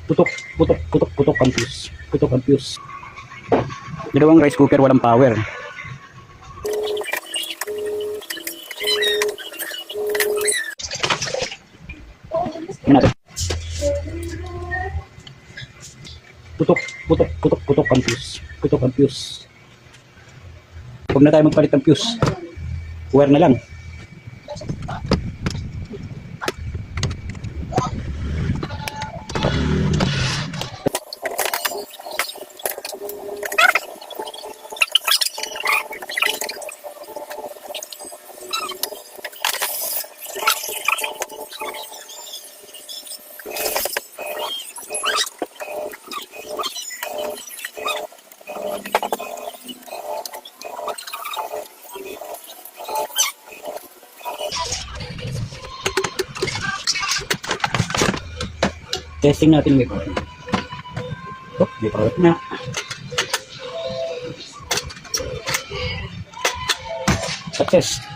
Putok, putok, putok, putok ang fuse. Putok ang fuse. Dalawang rice cooker, walang power. Tingnan natin. Putok, putok, putok, putok ang fuse. Putok ang fuse. Huwag na tayo magpalit ng fuse. Wire na lang. Testing natin yung record. Oh, record na. Success.